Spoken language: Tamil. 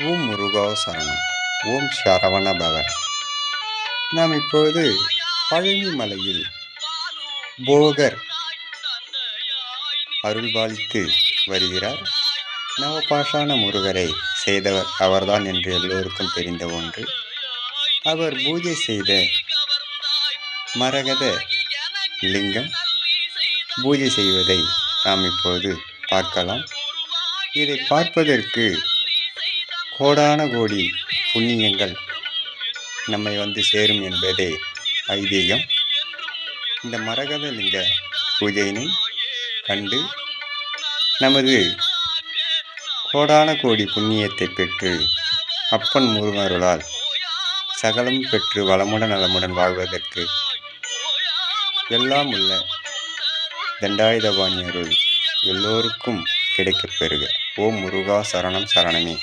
ஓம் முருகா சரணம். ஓம் சரவண பவ. நாம் இப்பொழுது பழனி மலையில் போகர் அருள்பாலித்து வருகிறார். நவபாஷான முருகரை செய்தவர் அவர்தான் என்று எல்லோருக்கும் தெரிந்த ஒன்று. அவர் பூஜை செய்த மரகத லிங்கம் பூஜை செய்வதை நாம் இப்போது பார்க்கலாம். இதை பார்ப்பதற்கு கோடான கோடி புண்ணியங்கள் நம்மை வந்து சேரும் என்பதே ஐதீகம். இந்த மரகத லிங்க பூஜையினை கண்டு நமது கோடான கோடி புண்ணியத்தை பெற்று அப்பன் முருகருளால் சகலம் பெற்று வளமுடன் நலமுடன் வாழ்வதற்கு எல்லாம் உள்ள தண்டாயுதபாணி அருள் எல்லோருக்கும் கிடைக்கப் பெறுக. ஓம் முருகா சரணம் சரணமே.